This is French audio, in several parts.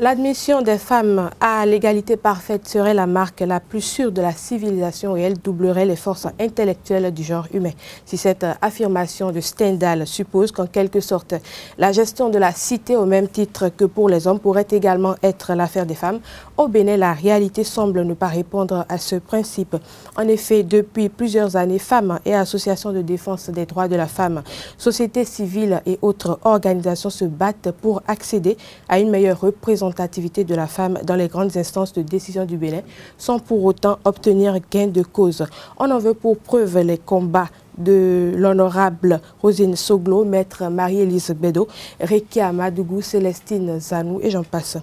L'admission des femmes à l'égalité parfaite serait la marque la plus sûre de la civilisation et elle doublerait les forces intellectuelles du genre humain. Si cette affirmation de Stendhal suppose qu'en quelque sorte, la gestion de la cité au même titre que pour les hommes pourrait également être l'affaire des femmes, au Bénin, la réalité semble ne pas répondre à ce principe. En effet, depuis plusieurs années, femmes et associations de défense des droits de la femme, sociétés civiles et autres organisations se battent pour accéder à une meilleure représentation de la femme dans les grandes instances de décision du Bénin, sans pour autant obtenir gain de cause. On en veut pour preuve les combats de l'honorable Rosine Soglo, maître Marie-Élise Bédo, Rekia Madougou, Célestine Zanou et j'en passe.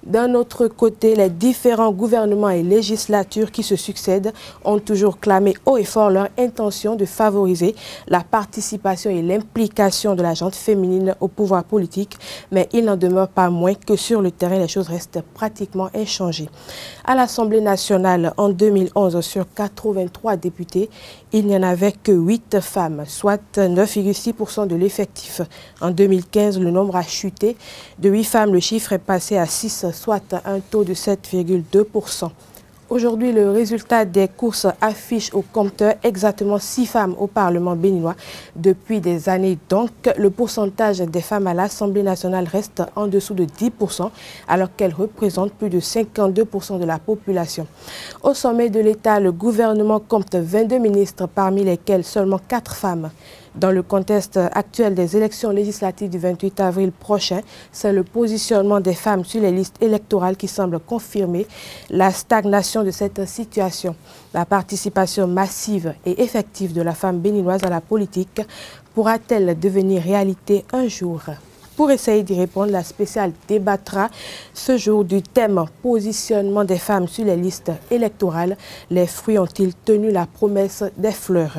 D'un autre côté, les différents gouvernements et législatures qui se succèdent ont toujours clamé haut et fort leur intention de favoriser la participation et l'implication de la gente féminine au pouvoir politique, mais il n'en demeure pas moins que sur le terrain, les choses restent pratiquement inchangées. À l'Assemblée nationale, en 2011, sur 83 députés, il n'y en avait que 8 femmes, soit 9,6% de l'effectif. En 2015, le nombre a chuté. De 8 femmes, le chiffre est passé à 6, soit un taux de 7,2%. Aujourd'hui, le résultat des courses affiche au compteur exactement 6 femmes au Parlement béninois depuis des années. Donc, le pourcentage des femmes à l'Assemblée nationale reste en dessous de 10%, alors qu'elles représentent plus de 52% de la population. Au sommet de l'État, le gouvernement compte 22 ministres, parmi lesquels seulement 4 femmes. Dans le contexte actuel des élections législatives du 28 avril prochain, c'est le positionnement des femmes sur les listes électorales qui semble confirmer la stagnation de cette situation. La participation massive et effective de la femme béninoise à la politique pourra-t-elle devenir réalité un jour ? Pour essayer d'y répondre, la spéciale débattra ce jour du thème « Positionnement des femmes sur les listes électorales. Les fruits ont-ils tenu la promesse des fleurs ?»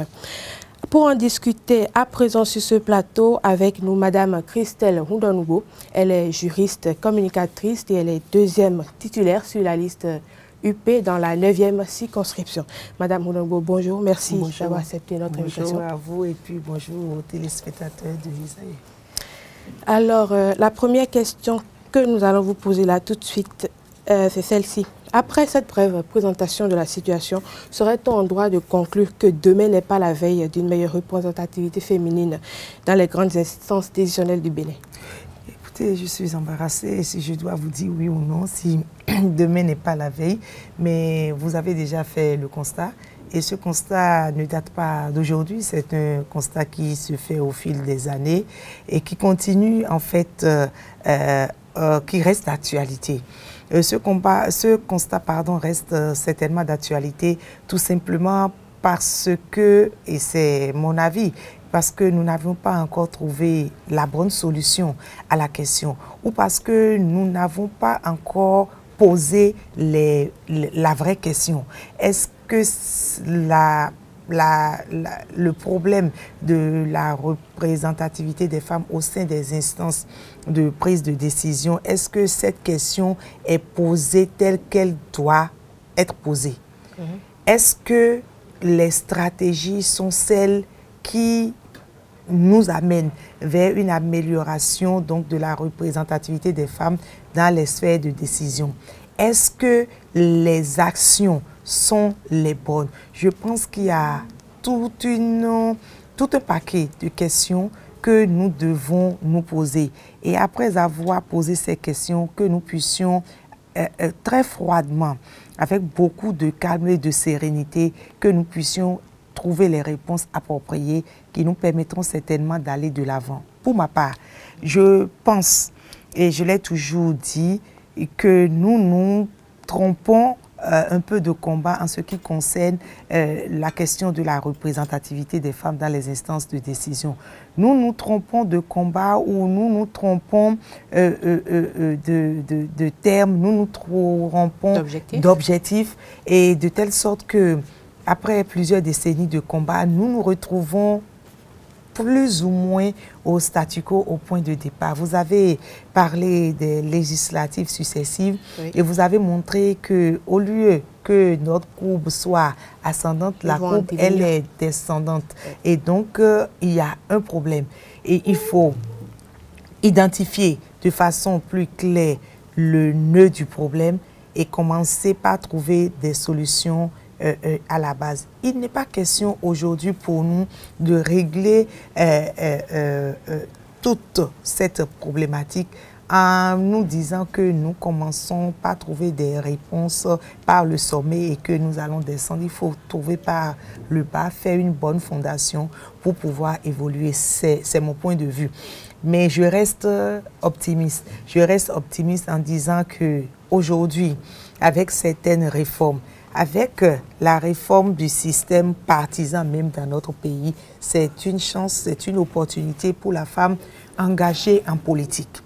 Pour en discuter à présent sur ce plateau avec nous, Madame Christelle Rundonougo. Elle est juriste communicatrice et elle est deuxième titulaire sur la liste UP dans la 9e circonscription. Madame Rundonougo, bonjour. Merci d'avoir accepté notre invitation. Bonjour à vous et puis bonjour aux téléspectateurs de l'ISAE. Alors, la première question que nous allons vous poser là tout de suite, c'est celle-ci. Après cette brève présentation de la situation, serait-on en droit de conclure que demain n'est pas la veille d'une meilleure représentativité féminine dans les grandes instances décisionnelles du Bénin? Écoutez, je suis embarrassée si je dois vous dire oui ou non, si demain n'est pas la veille, mais vous avez déjà fait le constat. Et ce constat ne date pas d'aujourd'hui, c'est un constat qui se fait au fil des années et qui continue en fait, qui reste d'actualité. Ce constat reste certainement d'actualité tout simplement parce que, et c'est mon avis, parce que nous n'avons pas encore trouvé la bonne solution à la question ou parce que nous n'avons pas encore posé la vraie question. Est-ce que le problème de la représentativité des femmes au sein des instances de prise de décision, est-ce que cette question est posée telle qu'elle doit être posée? Est-ce que les stratégies sont celles qui nous amènent vers une amélioration donc, de la représentativité des femmes dans les sphères de décision? Est-ce que les actions sont les bonnes? Je pense qu'il y a tout un paquet de questions que nous devons nous poser. Et après avoir posé ces questions, que nous puissions très froidement, avec beaucoup de calme et de sérénité, que nous puissions trouver les réponses appropriées qui nous permettront certainement d'aller de l'avant. Pour ma part, je pense, et je l'ai toujours dit, que nous nous trompons un peu de combat en ce qui concerne la question de la représentativité des femmes dans les instances de décision. Nous nous trompons de combat ou nous nous trompons de termes, nous nous trompons d'objectifs et de telle sorte que après plusieurs décennies de combat, nous nous retrouvons plus ou moins au statu quo, au point de départ. Vous avez parlé des législatives successives et vous avez montré qu'au lieu que notre courbe soit ascendante, la courbe, elle est descendante. Et donc, il y a un problème. Et il faut identifier de façon plus claire le nœud du problème et commencer par trouver des solutions à la base. Il n'est pas question aujourd'hui pour nous de régler toute cette problématique en nous disant que nous commençons par trouver des réponses par le sommet et que nous allons descendre. Il faut trouver par le bas, faire une bonne fondation pour pouvoir évoluer. C'est mon point de vue. Mais je reste optimiste. Je reste optimiste en disant que aujourd'hui, avec certaines réformes, avec la réforme du système partisan même dans notre pays, c'est une chance, c'est une opportunité pour la femme engagée en politique.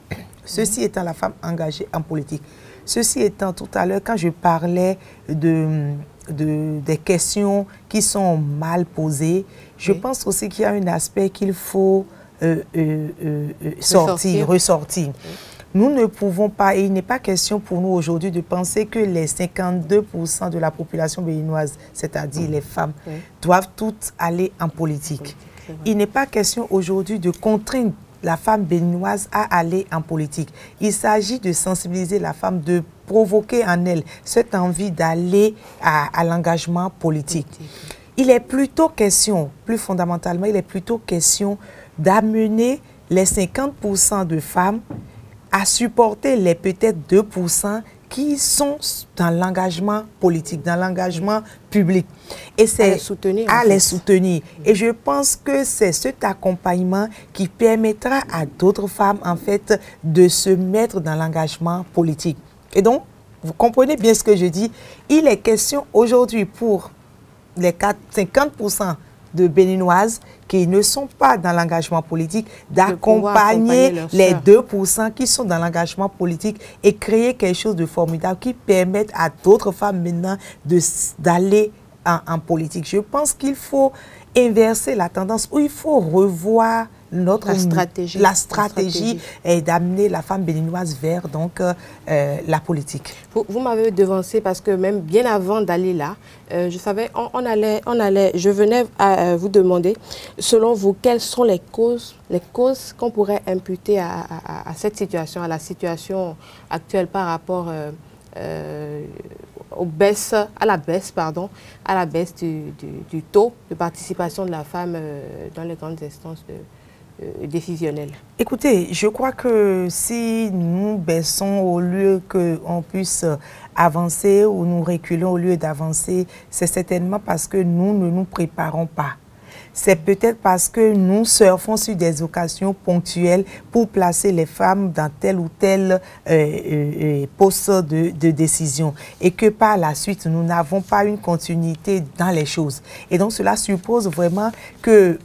Ceci étant la femme engagée en politique. Ceci étant, tout à l'heure, quand je parlais des questions qui sont mal posées, je pense aussi qu'il y a un aspect qu'il faut ressortir. Nous ne pouvons pas, et il n'est pas question pour nous aujourd'hui de penser que les 52% de la population béninoise, c'est-à-dire les femmes, doivent toutes aller en politique. Il n'est pas question aujourd'hui de contraindre la femme béninoise à aller en politique. Il s'agit de sensibiliser la femme, de provoquer en elle cette envie d'aller à l'engagement politique. Il est plutôt question, plus fondamentalement, il est plutôt question d'amener les 50% de femmes à supporter les peut-être 2% qui sont dans l'engagement politique, dans l'engagement public. Et c'est à les soutenir. Et je pense que c'est cet accompagnement qui permettra à d'autres femmes, en fait, de se mettre dans l'engagement politique. Et donc, vous comprenez bien ce que je dis. Il est question aujourd'hui pour les 50% de Béninoises qui ne sont pas dans l'engagement politique, d'accompagner les 2% qui sont dans l'engagement politique et créer quelque chose de formidable qui permette à d'autres femmes maintenant d'aller en politique. Je pense qu'il faut inverser la tendance, où il faut revoir la stratégie et d'amener la femme béninoise vers donc, la politique. Vous m'avez devancé parce que même bien avant d'aller là, je savais, je venais à vous demander, selon vous, quelles sont les causes qu'on pourrait imputer à cette situation, à la situation actuelle par rapport à la baisse du taux de participation de la femme dans les grandes instances décisionnelles. Écoutez, je crois que si nous baissons au lieu qu'on puisse avancer ou nous reculons au lieu d'avancer, c'est certainement parce que nous ne nous préparons pas. C'est peut-être parce que nous surfons sur des occasions ponctuelles pour placer les femmes dans tel ou tel poste de décision et que par la suite, nous n'avons pas une continuité dans les choses. Et donc, cela suppose vraiment que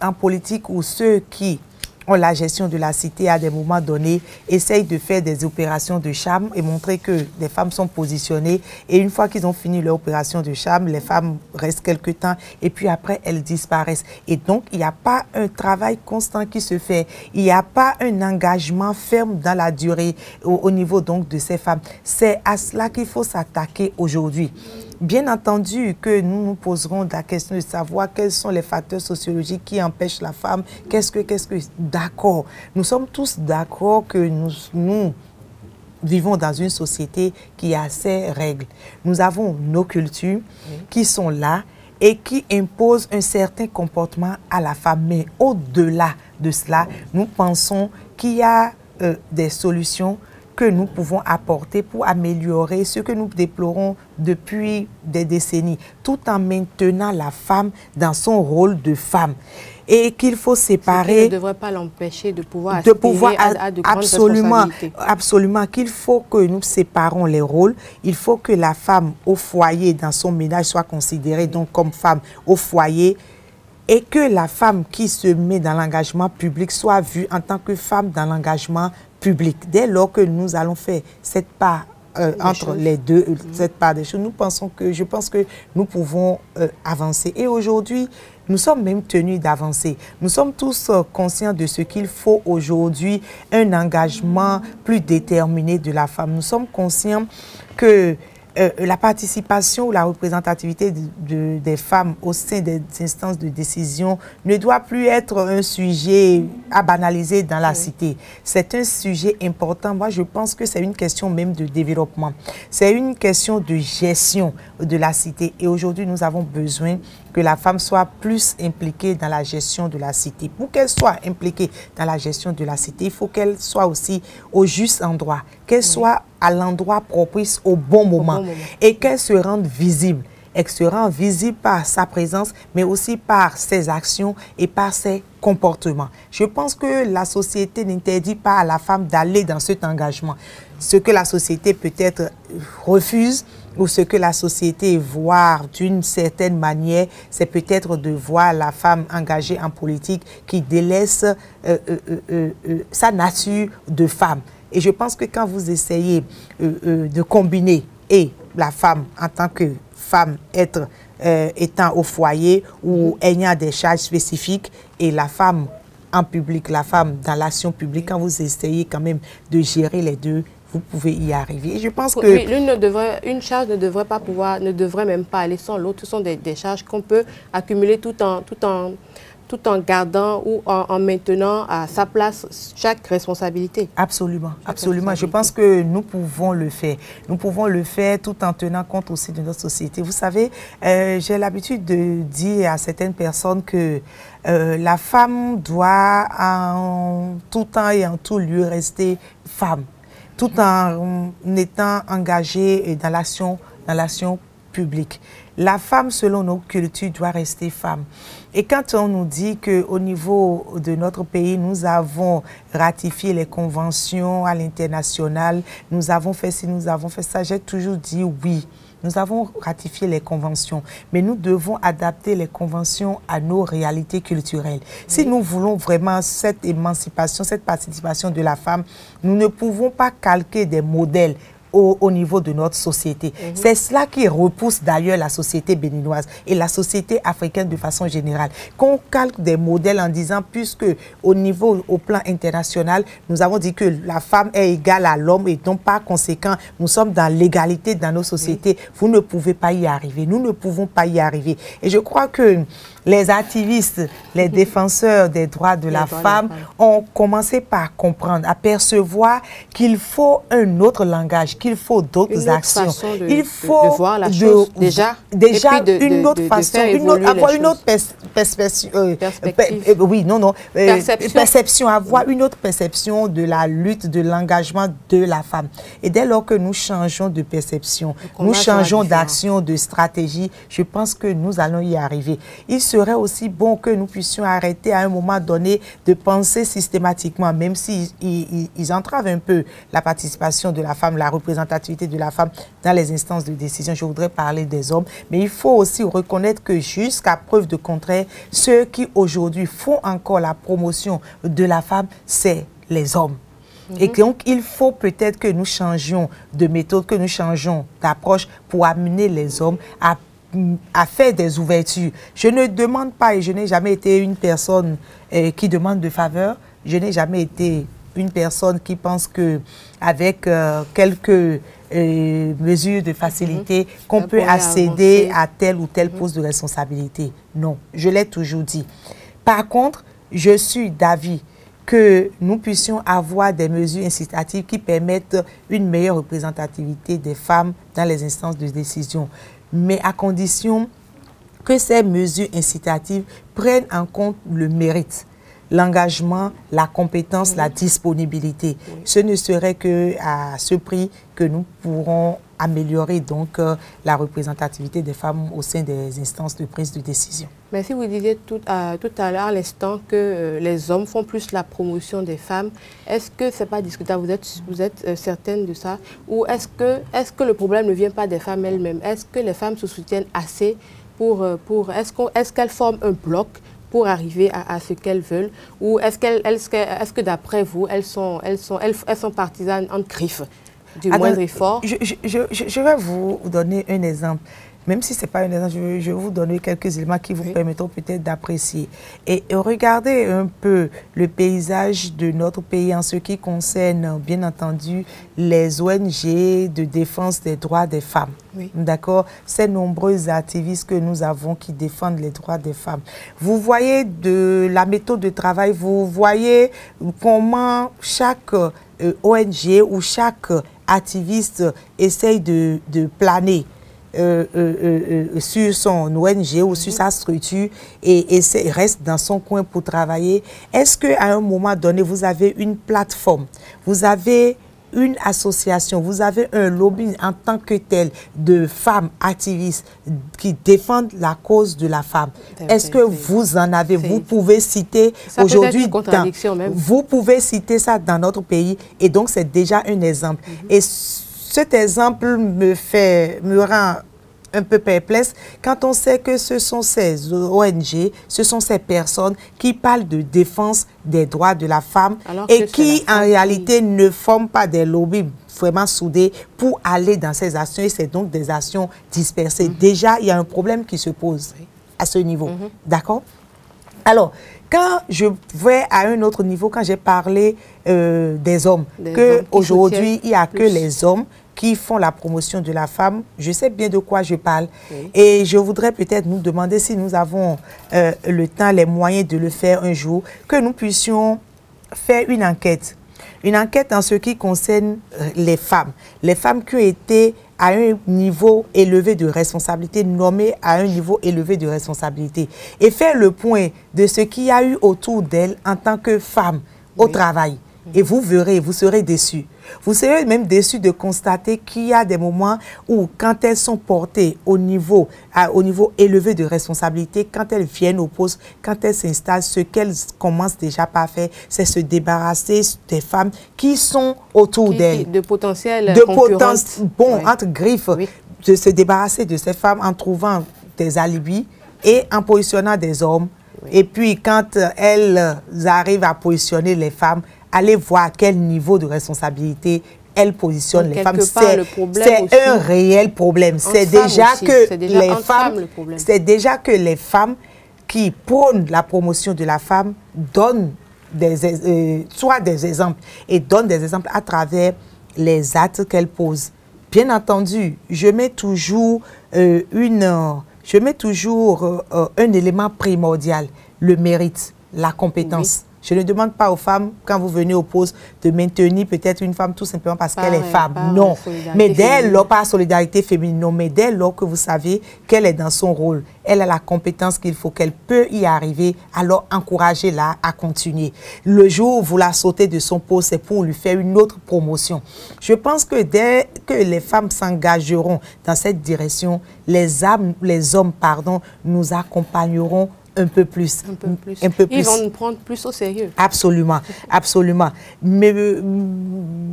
en politique, où ceux qui ont la gestion de la cité à des moments donnés essayent de faire des opérations de charme et montrer que les femmes sont positionnées. Et une fois qu'ils ont fini leur opération de charme, les femmes restent quelque temps et puis après, elles disparaissent. Et donc, il n'y a pas un travail constant qui se fait. Il n'y a pas un engagement ferme dans la durée au niveau donc de ces femmes. C'est à cela qu'il faut s'attaquer aujourd'hui. Bien entendu que nous nous poserons la question de savoir quels sont les facteurs sociologiques qui empêchent la femme. D'accord. Nous sommes tous d'accord que nous vivons dans une société qui a ses règles. Nous avons nos cultures qui sont là et qui imposent un certain comportement à la femme. Mais au-delà de cela, nous pensons qu'il y a des solutions que nous pouvons apporter pour améliorer ce que nous déplorons depuis des décennies, tout en maintenant la femme dans son rôle de femme. Et qu'il faut séparer... Ce qui ne devrait pas l'empêcher de pouvoir aspirer à de grandes responsabilités. Absolument, qu'il faut que nous séparons les rôles. Il faut que la femme au foyer, dans son ménage, soit considérée donc comme femme au foyer, et que la femme qui se met dans l'engagement public soit vue en tant que femme dans l'engagement public. Dès lors que nous allons faire cette part entre les deux, cette part des choses, je pense que nous pouvons avancer. Et aujourd'hui, nous sommes même tenus d'avancer. Nous sommes tous conscients de ce qu'il faut aujourd'hui, un engagement plus déterminé de la femme. Nous sommes conscients que la participation ou la représentativité des femmes au sein des instances de décision ne doit plus être un sujet à banaliser dans la cité. C'est un sujet important. Moi, je pense que c'est une question même de développement. C'est une question de gestion de la cité. Et aujourd'hui, nous avons besoin que la femme soit plus impliquée dans la gestion de la cité. Pour qu'elle soit impliquée dans la gestion de la cité, il faut qu'elle soit aussi au juste endroit, qu'elle soit à l'endroit propice au bon moment et qu'elle se rende visible. Elle se rend visible par sa présence, mais aussi par ses actions et par ses comportements. Je pense que la société n'interdit pas à la femme d'aller dans cet engagement. Ce que la société peut-être refuse ou ce que la société voit d'une certaine manière, c'est peut-être de voir la femme engagée en politique qui délaisse sa nature de femme. Et je pense que quand vous essayez de combiner et la femme en tant que femme étant au foyer ou ayant des charges spécifiques et la femme en public, la femme dans l'action publique, quand vous essayez quand même de gérer les deux, vous pouvez y arriver. Et je pense que... Oui, une charge ne devrait même pas aller sans l'autre. Ce sont des charges qu'on peut accumuler tout en gardant ou en maintenant à sa place chaque responsabilité. Absolument, absolument. Je pense que nous pouvons le faire. Nous pouvons le faire tout en tenant compte aussi de notre société. Vous savez, j'ai l'habitude de dire à certaines personnes que la femme doit en tout temps et en tout lieu rester femme, tout en étant engagée dans l'action publique. La femme, selon nos cultures, doit rester femme. Et quand on nous dit qu'au niveau de notre pays, nous avons ratifié les conventions à l'international, nous avons fait ci, nous avons fait ça, j'ai toujours dit oui. Nous avons ratifié les conventions, mais nous devons adapter les conventions à nos réalités culturelles. Si nous voulons vraiment cette émancipation, cette participation de la femme, nous ne pouvons pas calquer des modèles au niveau de notre société. C'est cela qui repousse d'ailleurs la société béninoise et la société africaine de façon générale. Qu'on calque des modèles en disant, puisque au plan international, nous avons dit que la femme est égale à l'homme et donc par conséquent, nous sommes dans l'égalité dans nos sociétés. Vous ne pouvez pas y arriver. Nous ne pouvons pas y arriver. Et je crois que les activistes, les défenseurs des droits de la femme ont commencé par comprendre, à percevoir qu'il faut un autre langage, qu'il faut d'autres actions. Il faut de voir la chose déjà une autre façon, avoir une autre perception, avoir une autre perception de la lutte, de l'engagement de la femme. Et dès lors que nous changeons de perception, nous changeons d'action, de stratégie, je pense que nous allons y arriver. Il serait aussi bon que nous puissions arrêter à un moment donné de penser systématiquement, même s'ils entravent un peu la participation de la femme, la représentativité de la femme dans les instances de décision. Je voudrais parler des hommes, mais il faut aussi reconnaître que jusqu'à preuve de contraire, ceux qui aujourd'hui font encore la promotion de la femme, c'est les hommes. Et donc, il faut peut-être que nous changions de méthode, que nous changions d'approche pour amener les hommes à faire des ouvertures. Je ne demande pas, et je n'ai jamais été une personne qui demande de faveur, je n'ai jamais été une personne qui pense qu'avec quelques mesures de facilité, qu'on peut accéder à tel ou tel poste de responsabilité. Non, je l'ai toujours dit. Par contre, je suis d'avis que nous puissions avoir des mesures incitatives qui permettent une meilleure représentativité des femmes dans les instances de décision, mais à condition que ces mesures incitatives prennent en compte le mérite, l'engagement, la compétence, la disponibilité. Ce ne serait qu'à ce prix que nous pourrons améliorer donc la représentativité des femmes au sein des instances de prise de décision. Mais si vous disiez tout à l'heure, à l'instant, que les hommes font plus la promotion des femmes, est-ce que ce n'est pas discutable? Vous êtes certaine de ça? Ou est-ce que le problème ne vient pas des femmes elles-mêmes? Est-ce que les femmes se soutiennent assez est-ce qu'elles forment un bloc pour arriver à ce qu'elles veulent? Ou est-ce que d'après vous, elles sont partisanes en griffe du moindre effort? Je vais vous donner un exemple. même si ce n'est pas un exemple, je vais vous donner quelques éléments qui vous permettront peut-être d'apprécier. Et regardez un peu le paysage de notre pays en ce qui concerne, bien entendu, les ONG de défense des droits des femmes. Oui. D'accord? Ces nombreux activistes que nous avons qui défendent les droits des femmes. Vous voyez de la méthode de travail, vous voyez comment chaque ONG ou chaque activiste essaye de planer sur son ONG ou sur sa structure et reste dans son coin pour travailler. Est-ce qu'à un moment donné, vous avez une plateforme, vous avez une association, vous avez un lobby en tant que tel de femmes activistes qui défendent la cause de la femme? Est-ce que vous en avez? Vous pouvez citer aujourd'hui, vous pouvez citer ça dans notre pays et donc c'est déjà un exemple. Et cet exemple me rend un peu perplexe quand on sait que ce sont ces ONG, ce sont ces personnes qui parlent de défense des droits de la femme et qui en réalité ne forment pas des lobbies vraiment soudés pour aller dans ces actions et c'est donc des actions dispersées. Déjà, il y a un problème qui se pose à ce niveau. D'accord? Alors, quand je vais à un autre niveau, quand j'ai parlé des hommes, qu'aujourd'hui, il n'y a que les hommes qui font la promotion de la femme, je sais bien de quoi je parle. Et je voudrais peut-être nous demander si nous avons le temps, les moyens de le faire un jour, que nous puissions faire une enquête. Une enquête en ce qui concerne les femmes qui ont été à un niveau élevé de responsabilité, nommées à un niveau élevé de responsabilité, et faire le point de ce qu'il y a eu autour d'elles en tant que femmes au travail. Et vous verrez, vous serez déçus. Vous serez même déçus de constater qu'il y a des moments où, quand elles sont portées au niveau élevé de responsabilité, quand elles viennent au poste, quand elles s'installent, ce qu'elles commencent déjà par faire, c'est se débarrasser des femmes qui sont autour d'elles. De potentiels concurrentes. Entre griffes, de se débarrasser de ces femmes en trouvant des alibis et en positionnant des hommes. Et puis, quand elles arrivent à positionner les femmes, allez voir à quel niveau de responsabilité elles positionnent les femmes. C'est un réel problème. C'est déjà que les femmes qui prônent la promotion de la femme donnent soit des exemples et donnent des exemples à travers les actes qu'elles posent. Bien entendu, je mets toujours un élément primordial, le mérite, la compétence. Je ne demande pas aux femmes, quand vous venez au poste, de maintenir peut-être une femme tout simplement parce qu'elle est femme. Non. Mais dès lors, par solidarité féminine, non. Mais dès lors que vous savez qu'elle est dans son rôle, elle a la compétence qu'il faut, qu'elle peut y arriver, alors encouragez-la à continuer. Le jour où vous la sautez de son poste, c'est pour lui faire une autre promotion. Je pense que dès que les femmes s'engageront dans cette direction, les hommes, nous accompagneront un peu plus. Ils vont nous prendre plus au sérieux. Absolument, absolument.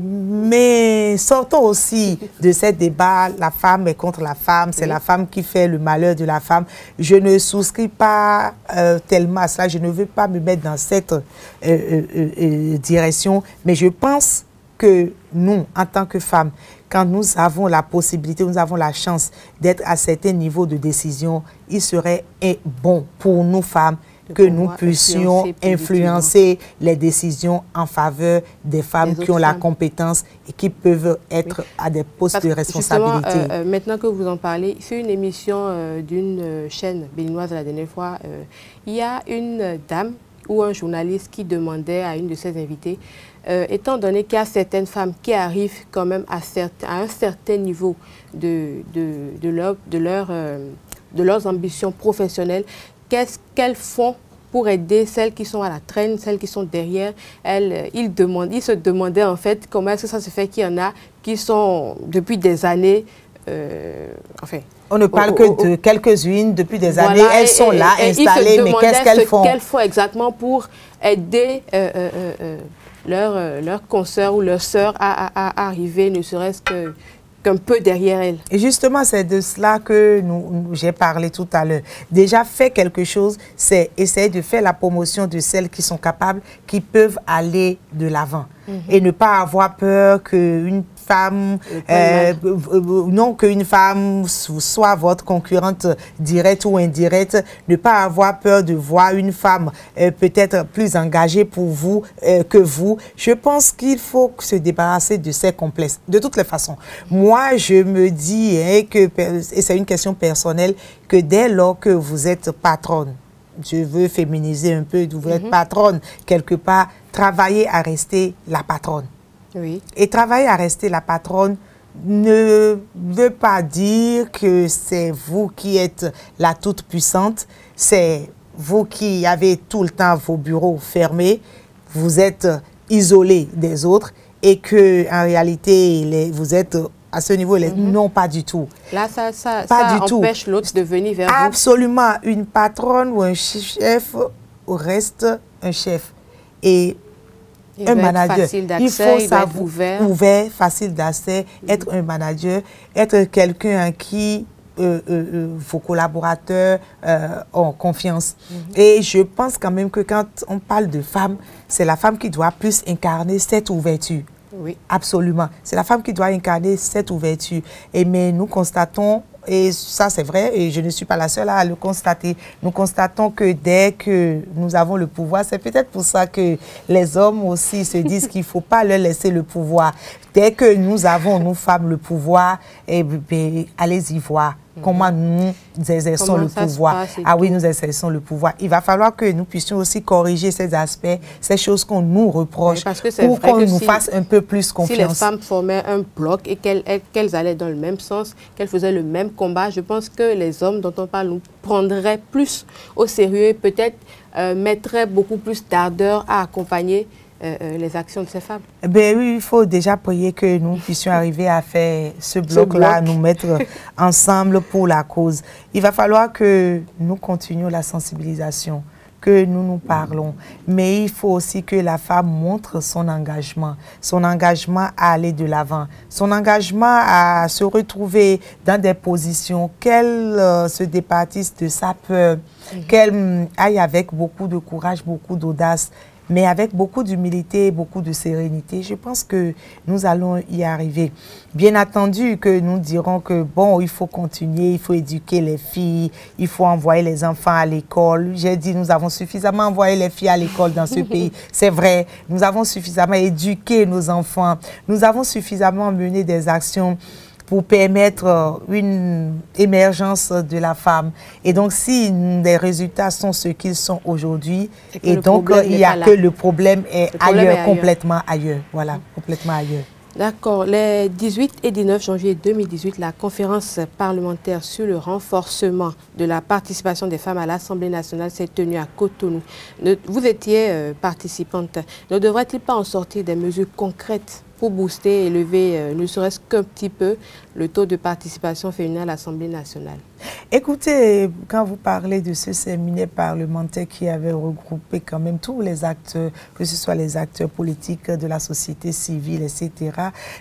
Mais sortons aussi de ce débat, la femme est contre la femme, c'est la femme qui fait le malheur de la femme. Je ne souscris pas tellement à ça, je ne veux pas me mettre dans cette direction, mais je pense que nous, en tant que femmes, quand nous avons la possibilité, nous avons la chance d'être à certains niveaux de décision, il serait bon pour nous femmes que nous puissions influencer les décisions en faveur des femmes qui ont la compétence et qui peuvent être à des postes de responsabilité. Maintenant que vous en parlez, sur une émission d'une chaîne béninoise la dernière fois, il y a une dame ou un journaliste qui demandait à une de ses invitées, étant donné qu'il y a certaines femmes qui arrivent quand même à un certain niveau de leurs ambitions professionnelles, qu'est-ce qu'elles font pour aider celles qui sont à la traîne, celles qui sont derrière. Ils se demandaient en fait comment est-ce que ça se fait qu'il y en a qui sont depuis des années, on ne parle que de quelques-unes depuis des années, elles sont là, installées, mais qu'est-ce qu'elles font? Qu'elles font exactement pour aider leurs consoeurs ou leurs sœurs à arriver, ne serait-ce qu'un peu derrière elles. Et justement, c'est de cela que j'ai parlé tout à l'heure. Déjà, faire quelque chose, c'est essayer de faire la promotion de celles qui sont capables, qui peuvent aller de l'avant. et ne pas avoir peur qu'une femme, qu'une femme soit votre concurrente directe ou indirecte, ne pas avoir peur de voir une femme peut-être plus engagée pour vous que vous. Je pense qu'il faut se débarrasser de ces complexes. De toutes les façons, moi, je me dis, et c'est une question personnelle, que dès lors que vous êtes patronne, je veux féminiser un peu, vous êtes patronne quelque part, travaillez à rester la patronne. Oui. Et travailler à rester la patronne ne veut pas dire que c'est vous qui êtes la toute puissante, c'est vous qui avez tout le temps vos bureaux fermés, vous êtes isolé des autres et que en réalité vous êtes à ce niveau, non, pas du tout. Là, ça empêche l'autre de venir vers vous. Absolument. Une patronne ou un chef reste un chef. Et un manager, il faut savoir ouvert, facile d'accès, être un manager, être quelqu'un en qui vos collaborateurs ont confiance. Et je pense quand même que quand on parle de femme, c'est la femme qui doit plus incarner cette ouverture. Oui. Absolument. C'est la femme qui doit incarner cette ouverture. Mais nous constatons, et ça c'est vrai, et je ne suis pas la seule à le constater, nous constatons que dès que nous avons le pouvoir, c'est peut-être pour ça que les hommes aussi se disent qu'il ne faut pas leur laisser le pouvoir. Dès que nous avons, nous femmes, le pouvoir, allez-y voir comment nous exerçons le pouvoir. Ah oui, nous exerçons le pouvoir. Il va falloir que nous puissions aussi corriger ces aspects, ces choses qu'on nous reproche, pour qu'on nous fasse un peu plus confiance. Si les femmes formaient un bloc et qu'elles allaient dans le même sens, qu'elles faisaient le même combat, je pense que les hommes dont on parle nous prendraient plus au sérieux et peut-être mettraient beaucoup plus d'ardeur à accompagner les actions de ces femmes. Ben oui, il faut déjà prier que nous puissions arriver à faire ce bloc-là, nous mettre ensemble pour la cause. Il va falloir que nous continuions la sensibilisation, que nous parlons. Mais il faut aussi que la femme montre son engagement à aller de l'avant, son engagement à se retrouver dans des positions, qu'elle se départisse de sa peur, qu'elle aille avec beaucoup de courage, beaucoup d'audace, mais avec beaucoup d'humilité, beaucoup de sérénité. Je pense que nous allons y arriver. Bien entendu que nous dirons que, bon, il faut continuer, il faut éduquer les filles, il faut envoyer les enfants à l'école. J'ai dit, nous avons suffisamment envoyé les filles à l'école dans ce pays. C'est vrai, nous avons suffisamment éduqué nos enfants. Nous avons suffisamment mené des actions pour permettre une émergence de la femme. Et donc, si les résultats sont ce qu'ils sont aujourd'hui, et donc il n'y a que le problème est ailleurs, complètement ailleurs. Voilà, complètement ailleurs. D'accord. Les 18 et 19 janvier 2018, la conférence parlementaire sur le renforcement de la participation des femmes à l'Assemblée nationale s'est tenue à Cotonou. Vous étiez participante. Ne devrait-il pas en sortir des mesures concrètes pour booster et élever, ne serait-ce qu'un petit peu, le taux de participation féminine à l'Assemblée nationale? Écoutez, quand vous parlez de ce séminaire parlementaire qui avait regroupé quand même tous les acteurs, que ce soit les acteurs politiques de la société civile, etc.,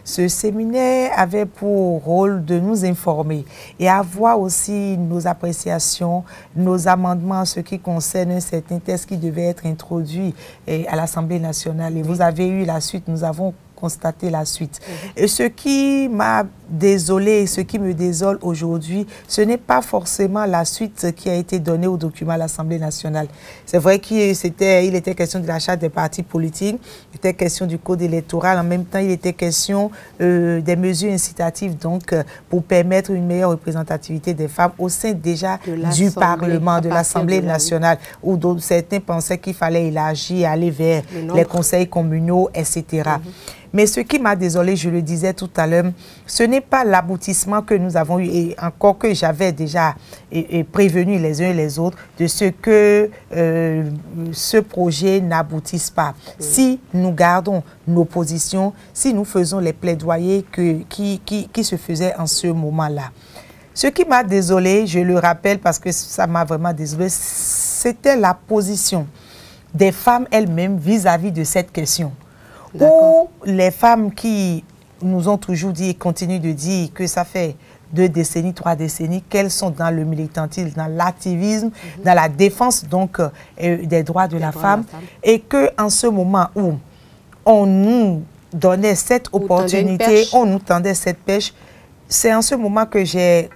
ce séminaire avait pour rôle de nous informer et avoir aussi nos appréciations, nos amendements en ce qui concerne un certain texte qui devait être introduit à l'Assemblée nationale. Et vous avez eu la suite, nous avons constater la suite. Et ce qui m'a désolé, ce qui me désole aujourd'hui, ce n'est pas forcément la suite qui a été donnée au document à l'Assemblée nationale. C'est vrai qu'il était question de la charte des partis politiques, il était question du code électoral, en même temps il était question des mesures incitatives donc pour permettre une meilleure représentativité des femmes au sein déjà du Parlement, de l'Assemblée nationale, où certains pensaient qu'il fallait élargir, aller vers les conseils communaux, etc. Mais ce qui m'a désolé, je le disais tout à l'heure, ce n'est pas l'aboutissement que nous avons eu, et encore que j'avais déjà prévenu les uns et les autres de ce que ce projet n'aboutisse pas. Si nous gardons nos positions, si nous faisons les plaidoyers qui se faisaient en ce moment-là. Ce qui m'a désolé, je le rappelle parce que ça m'a vraiment désolé, c'était la position des femmes elles-mêmes vis-à-vis de cette question. Ou les femmes qui nous ont toujours dit et continuent de dire que ça fait 2 décennies, 3 décennies, qu'elles sont dans le militantisme, dans l'activisme, dans la défense donc des droits de la femme, et qu'en ce moment où on nous donnait cette opportunité, on nous tendait cette pêche. C'est en ce moment que j'ai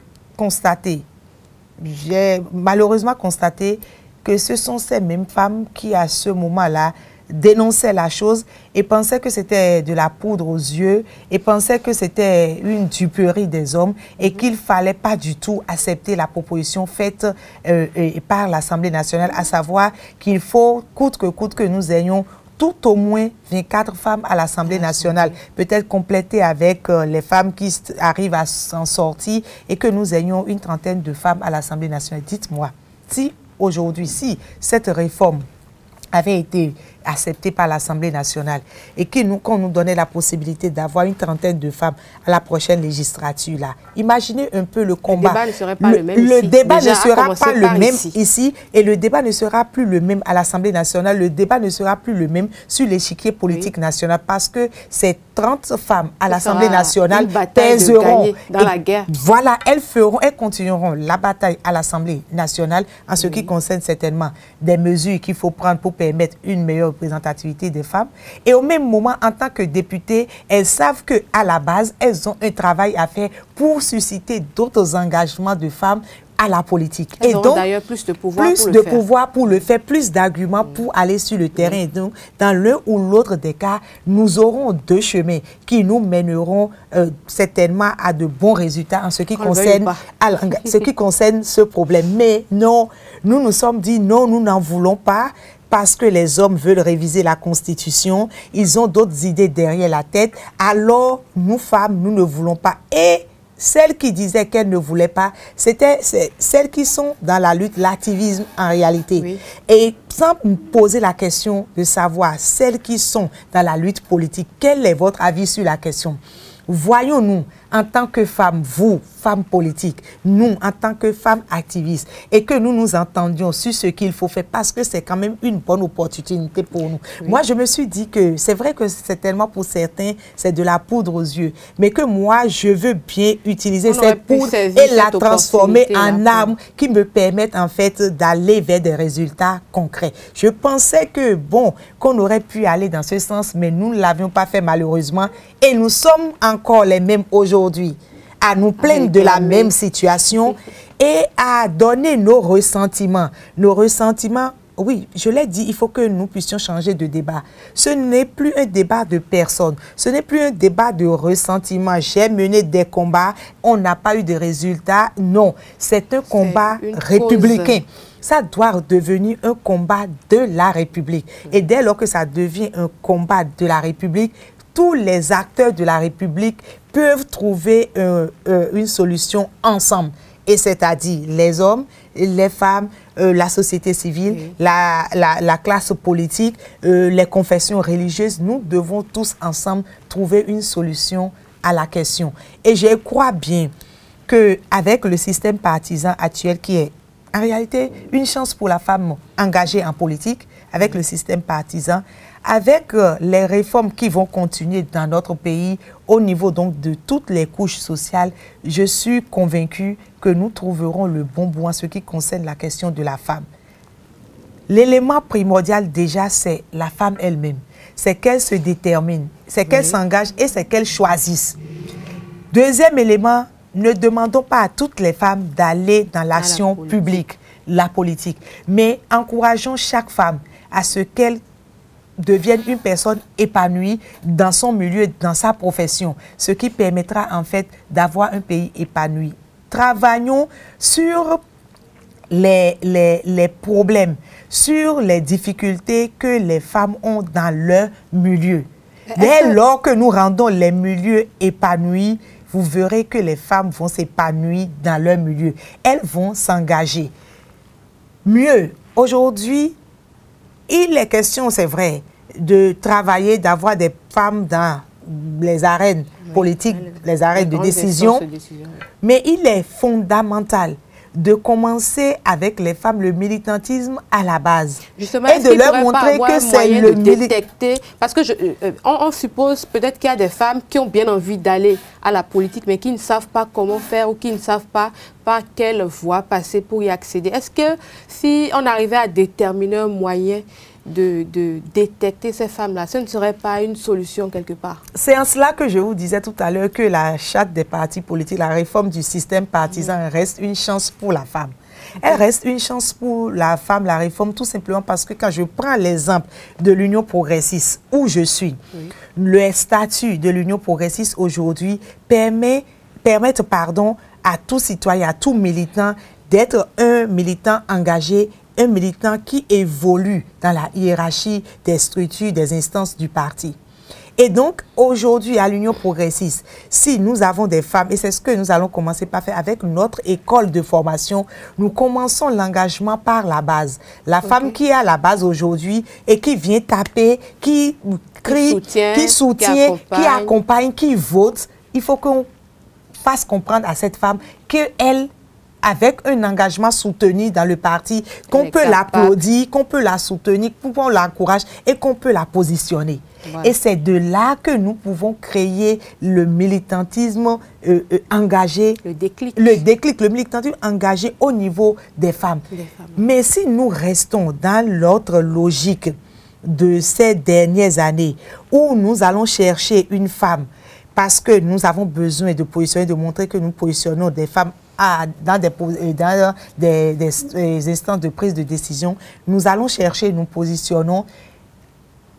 malheureusement constaté que ce sont ces mêmes femmes qui, à ce moment-là, dénonçaient la chose et pensaient que c'était de la poudre aux yeux et pensaient que c'était une duperie des hommes et qu'il ne fallait pas du tout accepter la proposition faite par l'Assemblée nationale, à savoir qu'il faut, coûte que nous ayons tout au moins 24 femmes à l'Assemblée nationale, peut-être complétées avec les femmes qui arrivent à s'en sortir et que nous ayons une trentaine de femmes à l'Assemblée nationale. Dites-moi, si aujourd'hui, si cette réforme avait été acceptée par l'Assemblée nationale et qu'on nous donnait la possibilité d'avoir une trentaine de femmes à la prochaine législature, là, imaginez un peu le combat. Le débat ne serait pas le même ici. Le débat ne sera pas le même ici et le débat ne sera plus le même à l'Assemblée nationale. Le débat ne sera plus le même sur l'échiquier politique national parce que ces 30 femmes à l'Assemblée nationale pèseront dans la guerre. Voilà, elles continueront la bataille à l'Assemblée nationale en ce qui concerne certainement des mesures qu'il faut prendre pour permettre une meilleure représentativité des femmes. Et au même moment, en tant que députées, elles savent qu'à la base, elles ont un travail à faire pour susciter d'autres engagements de femmes à la politique. Elles auront d'ailleurs plus de pouvoir pour le faire, plus d'arguments pour aller sur le terrain. Et donc, dans l'un ou l'autre des cas, nous aurons deux chemins qui nous mèneront certainement à de bons résultats en ce qui concerne ce problème. Mais non, nous nous sommes dit non, nous n'en voulons pas. Parce que les hommes veulent réviser la Constitution, ils ont d'autres idées derrière la tête, alors nous femmes, nous ne voulons pas. Et celles qui disaient qu'elles ne voulaient pas, c'était celles qui sont dans la lutte, l'activisme en réalité. Oui. Et sans me poser la question de savoir, celles qui sont dans la lutte politique, quel est votre avis sur la question? Voyons-nous, en tant que femmes, vous, femmes politiques, nous, en tant que femmes activistes, et que nous nous entendions sur ce qu'il faut faire, parce que c'est quand même une bonne opportunité pour nous. Oui. Moi, je me suis dit que c'est vrai que c'est tellement pour certains, c'est de la poudre aux yeux, mais que moi, je veux bien utiliser cette poudre et la transformer en arme qui me permettent en fait d'aller vers des résultats concrets. Je pensais que, bon, qu'on aurait pu aller dans ce sens, mais nous ne l'avions pas fait malheureusement, et nous sommes encore les mêmes aujourd'hui, à nous plaindre de la même situation et à donner nos ressentiments. Nos ressentiments, oui, je l'ai dit, il faut que nous puissions changer de débat. Ce n'est plus un débat de personne, ce n'est plus un débat de ressentiment. J'ai mené des combats, on n'a pas eu de résultats. Non, c'est un combat républicain. Ça doit devenir un combat de la République. Et dès lors que ça devient un combat de la République, tous les acteurs de la République peuvent trouver une solution ensemble. Et c'est-à-dire les hommes, les femmes, la société civile, la classe politique, les confessions religieuses. Nous devons tous ensemble trouver une solution à la question. Et je crois bien qu'avec le système partisan actuel qui est en réalité une chance pour la femme engagée en politique, avec le système partisan, avec les réformes qui vont continuer dans notre pays au niveau donc de toutes les couches sociales, je suis convaincue que nous trouverons le bon bout en ce qui concerne la question de la femme. L'élément primordial déjà, c'est la femme elle-même. C'est qu'elle se détermine, c'est qu'elle s'engage et c'est qu'elle choisisse. Deuxième élément, ne demandons pas à toutes les femmes d'aller dans l'action publique, la politique, mais encourageons chaque femme à ce qu'elle devienne une personne épanouie dans son milieu, dans sa profession, ce qui permettra en fait d'avoir un pays épanoui. Travaillons sur les problèmes, sur les difficultés que les femmes ont dans leur milieu. Dès lors que nous rendons les milieux épanouis, vous verrez que les femmes vont s'épanouir dans leur milieu. Elles vont s'engager. Mieux, aujourd'hui, il est question, c'est vrai, de travailler, d'avoir des femmes dans les arènes politiques, les arènes de décision. Mais il est fondamental de commencer avec les femmes le militantisme à la base. Justement, et de leur montrer que c'est le détecter. Parce que on suppose peut-être qu'il y a des femmes qui ont bien envie d'aller à la politique, mais qui ne savent pas comment faire ou qui ne savent pas par quelle voie passer pour y accéder. Est-ce que si on arrivait à déterminer un moyen de détecter ces femmes-là? Ce ne serait pas une solution quelque part? C'est en cela que je vous disais tout à l'heure que la charte des partis politiques, la réforme du système partisan reste une chance pour la femme. Elle reste une chance pour la femme, la réforme, tout simplement parce que quand je prends l'exemple de l'Union progressiste, où je suis, le statut de l'Union progressiste aujourd'hui permet à tout citoyen, à tout militant d'être un militant engagé, un militant qui évolue dans la hiérarchie des structures, des instances du parti. Et donc, aujourd'hui, à l'Union progressiste, si nous avons des femmes, et c'est ce que nous allons commencer par faire avec notre école de formation, nous commençons l'engagement par la base. La femme qui est à la base aujourd'hui et qui vient taper, qui crie, qui soutient, qui accompagne, qui vote, il faut qu'on fasse comprendre à cette femme qu'elle, avec un engagement soutenu dans le parti, qu'on peut l'applaudir, qu'on peut la soutenir, qu'on l'encourage et qu'on peut la positionner. Ouais. Et c'est de là que nous pouvons créer le militantisme engagé, le déclic, le militantisme engagé au niveau des femmes. Mais si nous restons dans l'autre logique de ces dernières années, où nous allons chercher une femme, parce que nous avons besoin de positionner, de montrer que nous positionnons des femmes dans des instances de prise de décision, nous allons chercher, nous positionnons,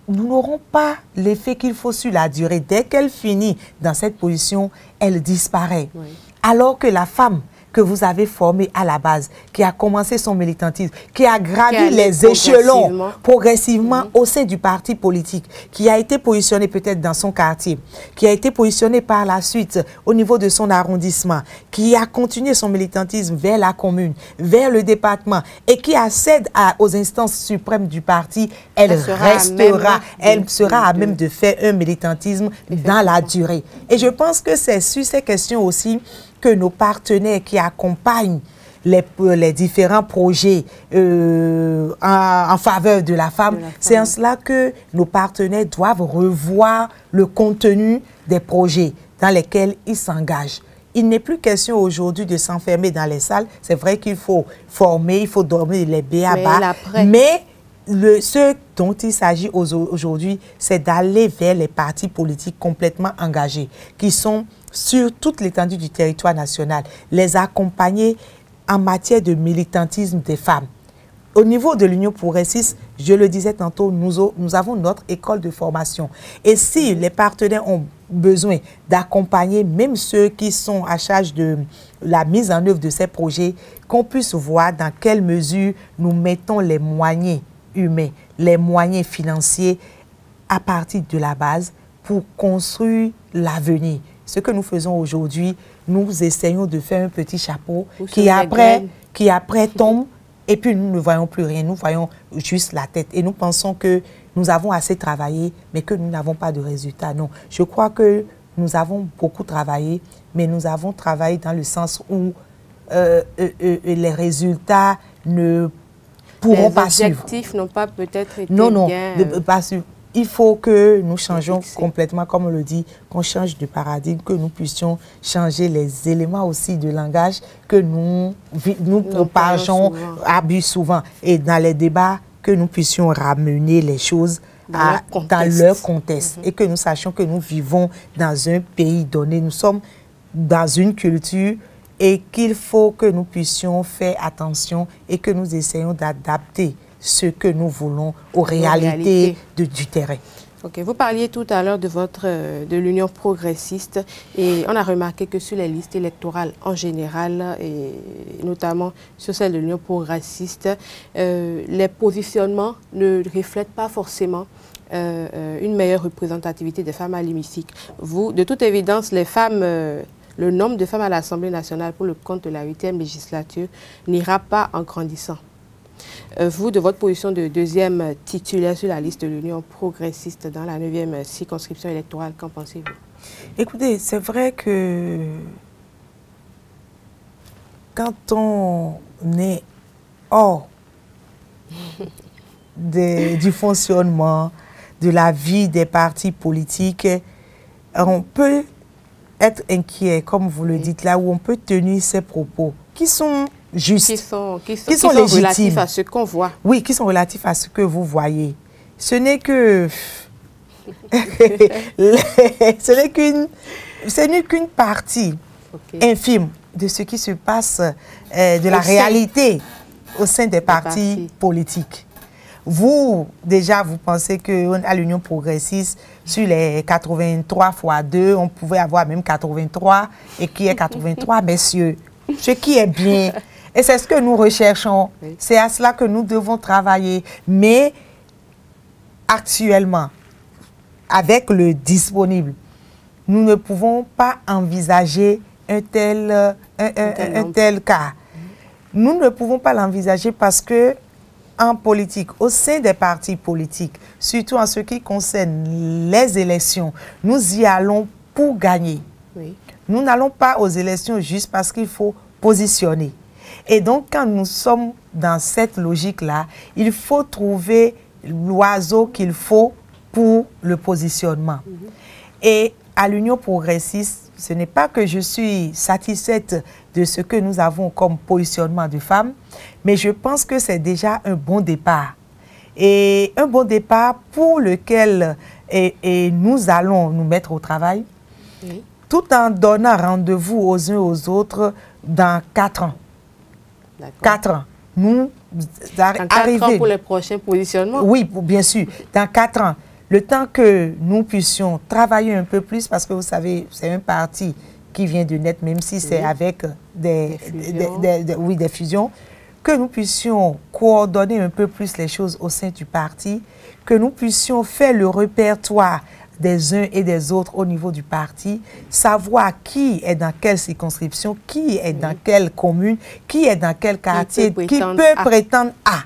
nous n'aurons pas l'effet qu'il faut sur la durée. Dès qu'elle finit dans cette position, elle disparaît. Oui. Alors que la femme que vous avez formée à la base, qui a commencé son militantisme, qui a gravi les échelons progressivement au sein du parti politique, qui a été positionnée peut-être dans son quartier, qui a été positionnée par la suite au niveau de son arrondissement, qui a continué son militantisme vers la commune, vers le département et qui accède aux instances suprêmes du parti, elle sera à même de faire un militantisme dans la durée. Et je pense que c'est sur ces questions aussi que nos partenaires qui accompagnent les différents projets en faveur de la femme, c'est en cela que nos partenaires doivent revoir le contenu des projets dans lesquels ils s'engagent. Il n'est plus question aujourd'hui de s'enfermer dans les salles. C'est vrai qu'il faut former, il faut dormir les b.a.-ba. Mais ce dont il s'agit aujourd'hui, c'est d'aller vers les partis politiques complètement engagés, qui sont sur toute l'étendue du territoire national, les accompagner en matière de militantisme des femmes. Au niveau de l'Union progressiste, je le disais tantôt, nous avons notre école de formation. Et si les partenaires ont besoin d'accompagner même ceux qui sont à charge de la mise en œuvre de ces projets, qu'on puisse voir dans quelle mesure nous mettons les moyens humains, les moyens financiers à partir de la base pour construire l'avenir. Ce que nous faisons aujourd'hui, nous essayons de faire un petit chapeau qui après tombe et puis nous ne voyons plus rien, nous voyons juste la tête et nous pensons que nous avons assez travaillé mais que nous n'avons pas de résultats. Non, je crois que nous avons beaucoup travaillé, mais nous avons travaillé dans le sens où les résultats ne pourront pas suivre. Les objectifs n'ont pas peut-être été pas suivre. Il faut que nous changions complètement, comme on le dit, qu'on change de paradigme, que nous puissions changer les éléments aussi de langage que nous propageons souvent. Et dans les débats, que nous puissions ramener les choses dans leur contexte. Et que nous sachions que nous vivons dans un pays donné. Nous sommes dans une culture et qu'il faut que nous puissions faire attention et que nous essayons d'adapter ce que nous voulons aux réalités du terrain. Okay. Vous parliez tout à l'heure de l'Union progressiste et on a remarqué que sur les listes électorales en général et notamment sur celle de l'Union progressiste, les positionnements ne reflètent pas forcément une meilleure représentativité des femmes à l'hémicycle. Vous, de toute évidence, les femmes... le nombre de femmes à l'Assemblée nationale pour le compte de la 8e législature n'ira pas en grandissant. Vous, de votre position de deuxième titulaire sur la liste de l'Union progressiste dans la 9e circonscription électorale, qu'en pensez-vous? Écoutez, c'est vrai que quand on est hors du fonctionnement, de la vie des partis politiques, on peut être inquiet, comme vous le dites là, où on peut tenir ces propos qui sont justes, qui sont légitimes, relatifs à ce qu'on voit. Oui, qui sont relatifs à ce que vous voyez. Ce n'est que... ce n'est qu'une partie infime de ce qui se passe, de la réalité au sein des partis politiques. Vous, déjà, vous pensez qu'à l'Union progressiste, sur les 83 fois 2, on pouvait avoir même 83, et qui est 83, messieurs, ce qui est bien. Et c'est ce que nous recherchons. Oui. C'est à cela que nous devons travailler. Mais actuellement, avec le disponible, nous ne pouvons pas envisager un tel cas. Nous ne pouvons pas l'envisager parce que en politique, au sein des partis politiques, surtout en ce qui concerne les élections, nous y allons pour gagner. Oui. Nous n'allons pas aux élections juste parce qu'il faut positionner. Et donc, quand nous sommes dans cette logique-là, il faut trouver l'oiseau qu'il faut pour le positionnement. Et à l'Union progressiste, ce n'est pas que je suis satisfaite de ce que nous avons comme positionnement de femmes, mais je pense que c'est déjà un bon départ. Et un bon départ pour lequel nous allons nous mettre au travail, tout en donnant rendez-vous aux uns aux autres dans 4 ans. 4 ans. Nous arrivons. 4 ans pour les prochains positionnements? Oui, bien sûr. Dans 4 ans. Le temps que nous puissions travailler un peu plus, parce que vous savez, c'est un parti qui vient de naître, même si c'est avec des fusions, que nous puissions coordonner un peu plus les choses au sein du parti, que nous puissions faire le répertoire des uns et des autres au niveau du parti, savoir qui est dans quelle circonscription, qui est dans quelle commune, qui est dans quel quartier, qui peut prétendre à.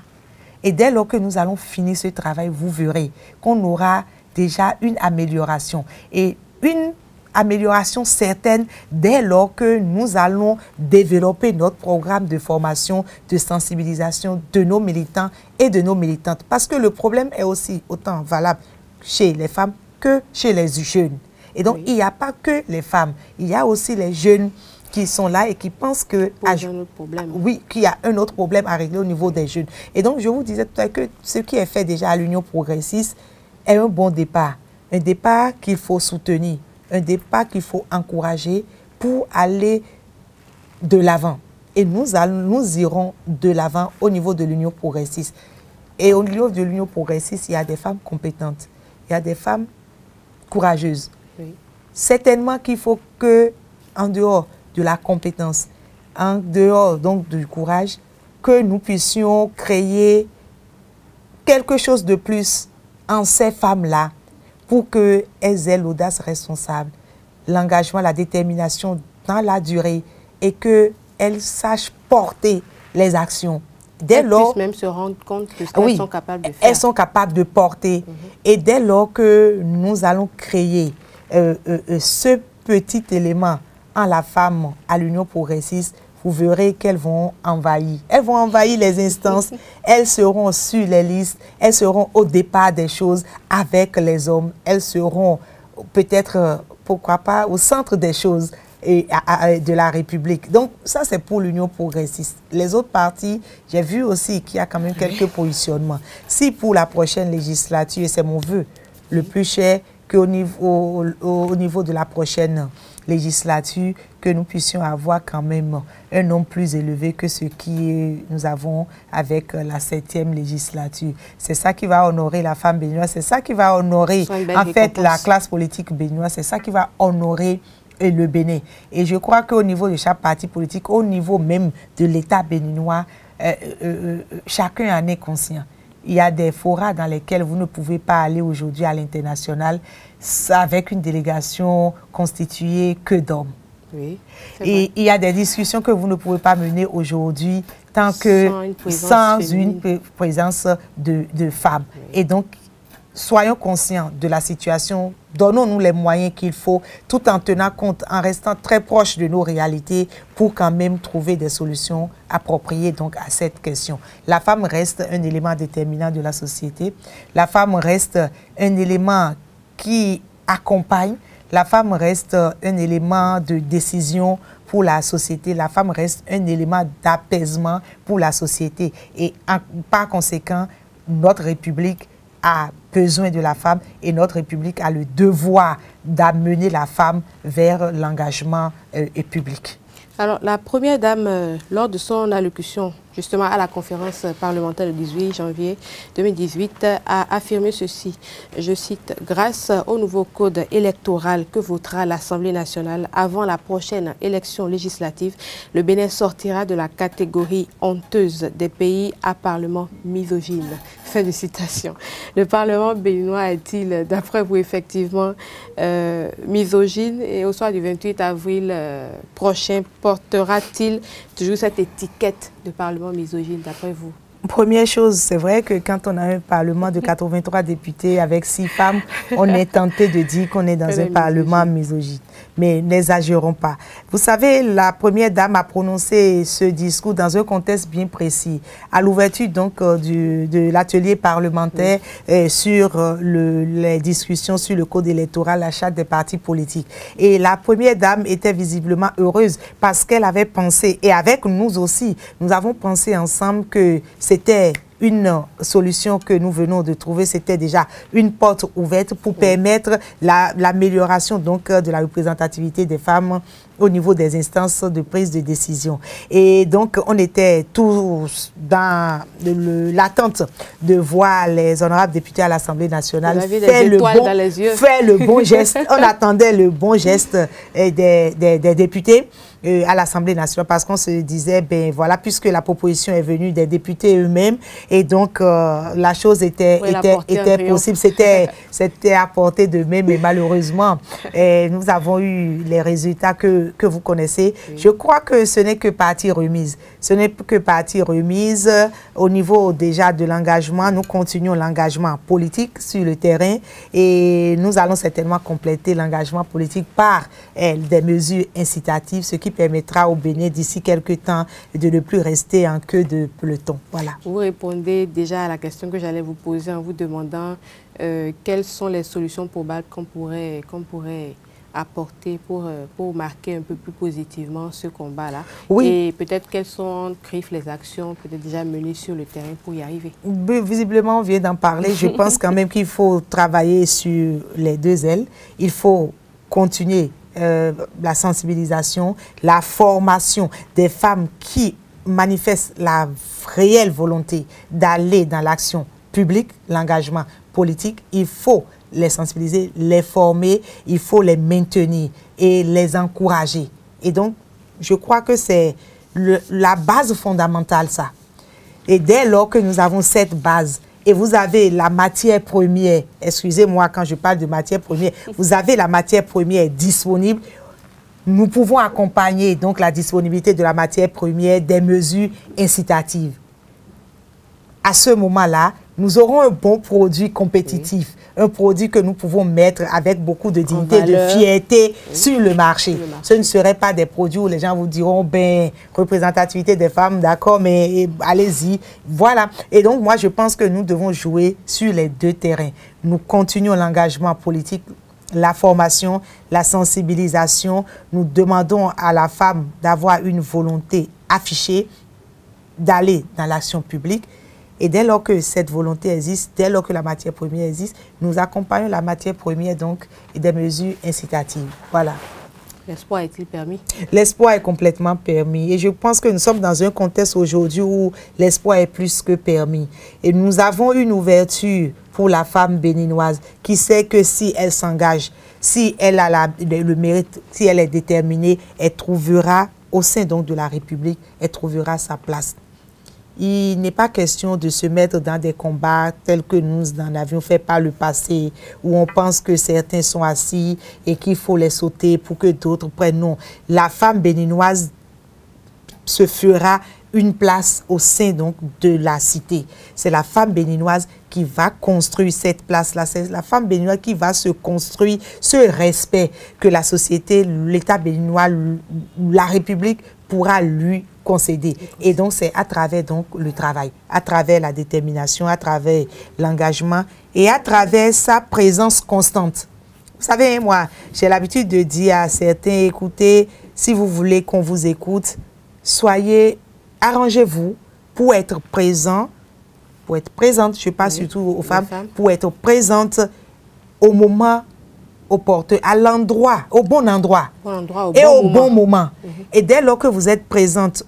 Et dès lors que nous allons finir ce travail, vous verrez qu'on aura déjà une amélioration. Et une amélioration certaine dès lors que nous allons développer notre programme de formation, de sensibilisation de nos militants et de nos militantes. Parce que le problème est aussi autant valable chez les femmes que chez les jeunes. Et donc, il n'y a pas que les femmes, il y a aussi les jeunes qui sont là et qui pensent que oui, qu'il y a un autre problème à régler au niveau des jeunes. Et donc, je vous disais tout à l'heure que ce qui est fait déjà à l'Union progressiste est un bon départ. Un départ qu'il faut soutenir, un départ qu'il faut encourager pour aller de l'avant. Et nous irons de l'avant au niveau de l'Union progressiste. Et au niveau de l'Union progressiste, il y a des femmes compétentes, il y a des femmes courageuses. Oui. Certainement qu'il faut que, en dehors de la compétence, en dehors donc du courage, que nous puissions créer quelque chose de plus en ces femmes-là pour qu'elles aient l'audace responsable, l'engagement, la détermination dans la durée et qu'elles sachent porter les actions. Dès lors, puissent même se rendre compte que qu'elles sont capables de faire. Elles sont capables de porter. Et dès lors que nous allons créer ce petit élément en la femme à l'Union progressiste, vous verrez qu'elles vont envahir. Elles vont envahir les instances, elles seront sur les listes, elles seront au départ des choses avec les hommes, elles seront peut-être, pourquoi pas, au centre des choses de la République. Donc, ça, c'est pour l'Union progressiste. Les autres partis, j'ai vu aussi qu'il y a quand même quelques positionnements. Si pour la prochaine législature, et c'est mon vœu le plus cher, qu'au niveau, au niveau de la prochaine législature, que nous puissions avoir quand même un nombre plus élevé que ce qui nous avons avec la 7e législature. C'est ça qui va honorer la femme béninoise, c'est ça qui va honorer en fait la classe politique béninoise, c'est ça qui va honorer le Bénin. Et je crois qu'au niveau de chaque parti politique, au niveau même de l'État béninois, chacun en est conscient. Il y a des forats dans lesquels vous ne pouvez pas aller aujourd'hui à l'international avec une délégation constituée que d'hommes. Oui, et il y a des discussions que vous ne pouvez pas mener aujourd'hui tant que sans une présence de femmes. Oui. Et donc, soyons conscients de la situation, donnons-nous les moyens qu'il faut, tout en tenant compte, en restant très proche de nos réalités pour quand même trouver des solutions appropriées donc à cette question. La femme reste un élément déterminant de la société. La femme reste un élément qui accompagne. La femme reste un élément de décision pour la société. La femme reste un élément d'apaisement pour la société. Et par conséquent, notre République a besoin de la femme et notre République a le devoir d'amener la femme vers l'engagement public. Alors, la première dame, lors de son allocution, justement à la conférence parlementaire le 18 janvier 2018, a affirmé ceci, je cite, « Grâce au nouveau code électoral que votera l'Assemblée nationale avant la prochaine élection législative, le Bénin sortira de la catégorie honteuse des pays à parlement misogyne. » Fin de citation. Le Parlement béninois est-il, d'après vous, effectivement misogyne? Et au soir du 28 avril prochain, portera-t-il toujours cette étiquette de Parlement misogyne, d'après vous? Première chose, c'est vrai que quand on a un Parlement de 83 députés avec 6 femmes, on est tenté de dire qu'on est dans un Parlement misogyne. Mais n'exagérons pas. Vous savez, la première dame a prononcé ce discours dans un contexte bien précis. À l'ouverture donc de l'atelier parlementaire sur les discussions sur le code électoral, la charte des partis politiques. Et la première dame était visiblement heureuse parce qu'elle avait pensé, et avec nous aussi, nous avons pensé ensemble que c'était une solution que nous venons de trouver, c'était déjà une porte ouverte pour permettre l'amélioration donc de la représentativité des femmes au niveau des instances de prise de décision. Et donc, on était tous dans l'attente de voir les honorables députés à l'Assemblée nationale faire le bon geste. On attendait le bon geste des députés à l'Assemblée nationale parce qu'on se disait, ben voilà, puisque la proposition est venue des députés eux-mêmes et donc la chose était possible, c'était à portée de main, mais malheureusement, nous avons eu les résultats que vous connaissez. Oui. Je crois que ce n'est que partie remise. Ce n'est que partie remise au niveau déjà de l'engagement. Nous continuons l'engagement politique sur le terrain et nous allons certainement compléter l'engagement politique par des mesures incitatives, ce qui permettra au Bénin d'ici quelques temps de ne plus rester en queue de peloton. Voilà. Vous répondez déjà à la question que j'allais vous poser en vous demandant quelles sont les solutions probables qu'on pourrait apporter pour marquer un peu plus positivement ce combat-là. Oui. Et peut-être quelles sont, Criff, les actions peut-être déjà menées sur le terrain pour y arriver? Visiblement, on vient d'en parler. Je pense quand même qu'il faut travailler sur les deux ailes. Il faut continuer la sensibilisation, la formation des femmes qui manifestent la réelle volonté d'aller dans l'action publique, l'engagement politique. Il faut les sensibiliser, les former, il faut les maintenir et les encourager. Et donc, je crois que c'est la base fondamentale, ça. Et dès lors que nous avons cette base, et vous avez la matière première, excusez-moi quand je parle de matière première, vous avez la matière première disponible, nous pouvons accompagner donc la disponibilité de la matière première des mesures incitatives. À ce moment-là, nous aurons un bon produit compétitif, un produit que nous pouvons mettre avec beaucoup de dignité, de fierté sur le marché. Ce ne seraient pas des produits où les gens vous diront, ben, représentativité des femmes, d'accord, mais allez-y. Voilà. Et donc, moi, je pense que nous devons jouer sur les deux terrains. Nous continuons l'engagement politique, la formation, la sensibilisation. Nous demandons à la femme d'avoir une volonté affichée, d'aller dans l'action publique. Et dès lors que cette volonté existe, dès lors que la matière première existe, nous accompagnons la matière première donc et des mesures incitatives. Voilà. L'espoir est-il permis? L'espoir est complètement permis. Et je pense que nous sommes dans un contexte aujourd'hui où l'espoir est plus que permis. Et nous avons une ouverture pour la femme béninoise qui sait que si elle s'engage, si elle a le mérite, si elle est déterminée, elle trouvera au sein donc de la République, elle trouvera sa place. Il n'est pas question de se mettre dans des combats tels que nous en avions fait par le passé, où on pense que certains sont assis et qu'il faut les sauter pour que d'autres prennent. Non, la femme béninoise se fera une place au sein donc de la cité. C'est la femme béninoise qui va construire cette place-là. C'est la femme béninoise qui va se construire ce respect que la société, l'État béninois, la République pourra lui concéder. Et donc, c'est à travers donc, le travail, à travers la détermination, à travers l'engagement et à travers sa présence constante Vous savez, moi, j'ai l'habitude de dire à certains, écoutez, si vous voulez qu'on vous écoute, arrangez-vous pour être présent, pour être présente, je parle surtout aux femmes, pour être présente au moment opportun, à l'endroit, au bon endroit, et au bon moment. Et dès lors que vous êtes présente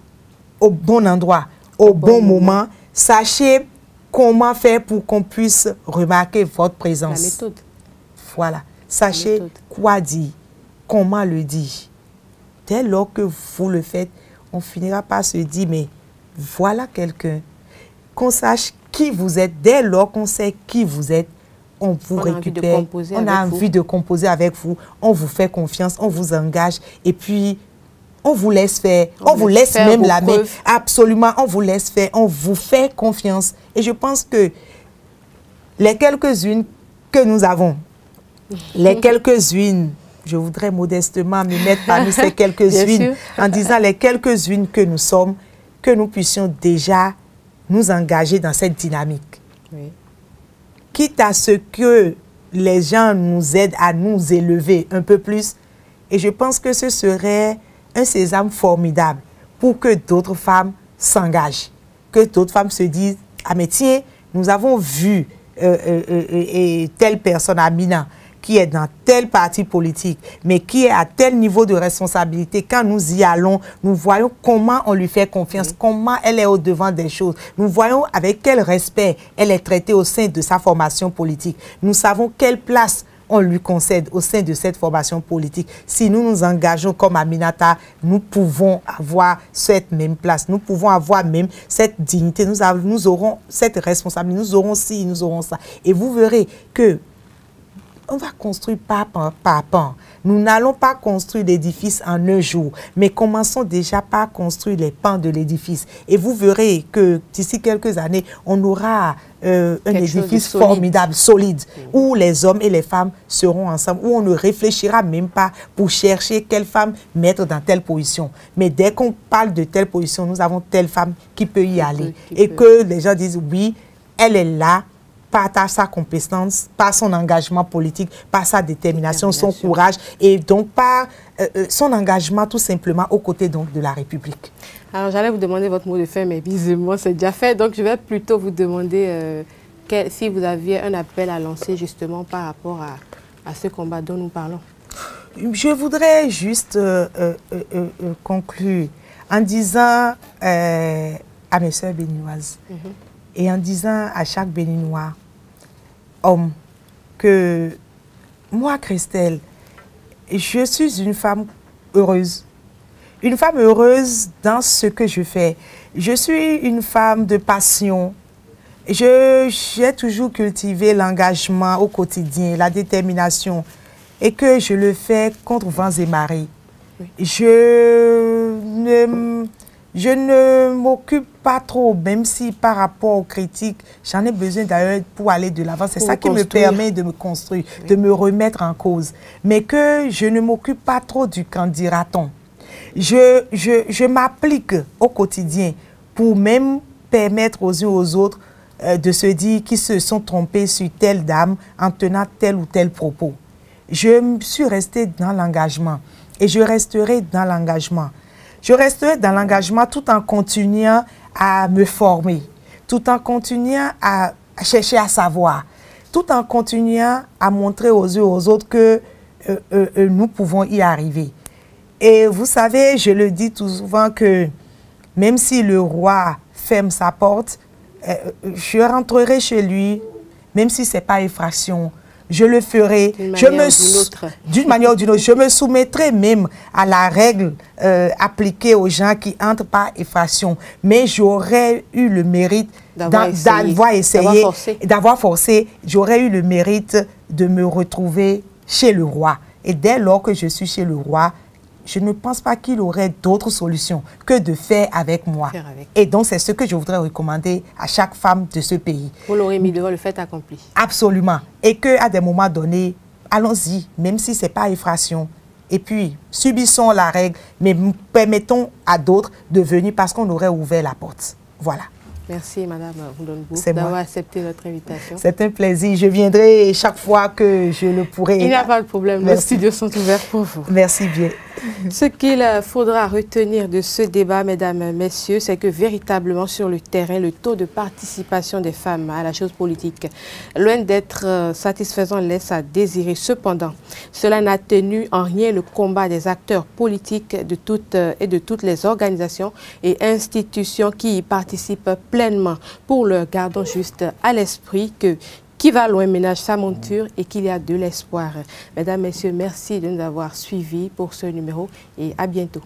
au bon endroit, au bon moment, sachez comment faire pour qu'on puisse remarquer votre présence. La méthode. Voilà. Sachez quoi dire, comment le dire. Dès lors que vous le faites, on finira par se dire, mais voilà quelqu'un. Qu'on sache qui vous êtes. Dès lors qu'on sait qui vous êtes, on vous récupère. On a envie de composer avec vous. On vous fait confiance, on vous engage. Et puis, on vous laisse faire. On vous laisse même la main. Absolument, on vous laisse faire. On vous fait confiance. Et je pense que les quelques-unes que nous avons, les quelques-unes, je voudrais modestement me mettre parmi ces quelques-unes en disant les quelques-unes que nous sommes, que nous puissions déjà nous engager dans cette dynamique. Oui. Quitte à ce que les gens nous aident à nous élever un peu plus. Et je pense que ce serait un sésame formidable pour que d'autres femmes s'engagent. Que d'autres femmes se disent, ah mais tiens, nous avons vu telle personne, Amina, qui est dans tel parti politique, mais qui est à tel niveau de responsabilité. Quand nous y allons, nous voyons comment on lui fait confiance, comment elle est au-devant des choses. Nous voyons avec quel respect elle est traitée au sein de sa formation politique. Nous savons quelle place on lui concède au sein de cette formation politique. Si nous nous engageons comme Aminata, nous pouvons avoir cette même place. Nous pouvons avoir même cette dignité. Nous aurons cette responsabilité. Nous aurons ci, nous aurons ça. Et vous verrez que on va construire pas par pas. Nous n'allons pas construire l'édifice en un jour, mais commençons déjà par construire les pans de l'édifice. Et vous verrez que d'ici quelques années, on aura un édifice formidable, solide, où les hommes et les femmes seront ensemble, où on ne réfléchira même pas pour chercher quelle femme mettre dans telle position. Mais dès qu'on parle de telle position, nous avons telle femme qui peut y aller. Et que les gens disent, oui, elle est là, par sa compétence, par son engagement politique, par sa détermination, son courage et donc par son engagement tout simplement aux côtés donc de la République. Alors j'allais vous demander votre mot de fin, mais visiblement c'est déjà fait. Donc je vais plutôt vous demander si vous aviez un appel à lancer justement par rapport à ce combat dont nous parlons. Je voudrais juste conclure en disant à mes sœurs béninoises et en disant à chaque Béninois, homme, que moi, Christelle, je suis une femme heureuse. Une femme heureuse dans ce que je fais. Je suis une femme de passion. J'ai toujours cultivé l'engagement au quotidien, la détermination, et que je le fais contre vents et marées. Oui. Je ne m'occupe pas trop, même si par rapport aux critiques, j'en ai besoin d'ailleurs pour aller de l'avant. C'est ça qui me permet de me construire, de me remettre en cause. Mais que je ne m'occupe pas trop du qu'en dira-t-on. Je m'applique au quotidien pour même permettre aux uns aux autres de se dire qu'ils se sont trompés sur telle dame en tenant tel ou tel propos. Je suis restée dans l'engagement et je resterai dans l'engagement. Je resterai dans l'engagement tout en continuant à me former, tout en continuant à chercher à savoir, tout en continuant à montrer aux yeux aux autres que nous pouvons y arriver. Et vous savez, je le dis tout souvent que même si le roi ferme sa porte, je rentrerai chez lui, même si ce n'est pas effraction. Je le ferai d'une manière ou d'une autre. Je me soumettrai même à la règle appliquée aux gens qui entrent par effraction. Mais j'aurais eu le mérite d'avoir essayé, d'avoir forcé. J'aurais eu le mérite de me retrouver chez le roi. Et dès lors que je suis chez le roi, je ne pense pas qu'il aurait d'autres solutions que de faire avec moi. Et donc, c'est ce que je voudrais recommander à chaque femme de ce pays. Vous l'aurez mis devant le fait accompli. Absolument. Et qu'à des moments donnés, allons-y, même si ce n'est pas effraction. Et puis, subissons la règle, mais permettons à d'autres de venir parce qu'on aurait ouvert la porte. Voilà. Merci, Madame Ndongo, d'avoir accepté notre invitation. C'est un plaisir. Je viendrai chaque fois que je le pourrai. Il n'y a pas de problème. Nos studios sont ouverts pour vous. Merci bien. Ce qu'il faudra retenir de ce débat, mesdames, messieurs, c'est que véritablement sur le terrain, le taux de participation des femmes à la chose politique, loin d'être satisfaisant, laisse à désirer. Cependant, cela n'a tenu en rien le combat des acteurs politiques de toutes les organisations et institutions qui y participent pleinement. Pour le gardons juste à l'esprit que qui va loin ménage sa monture et qu'il y a de l'espoir. Mesdames, Messieurs, merci de nous avoir suivis pour ce numéro et à bientôt.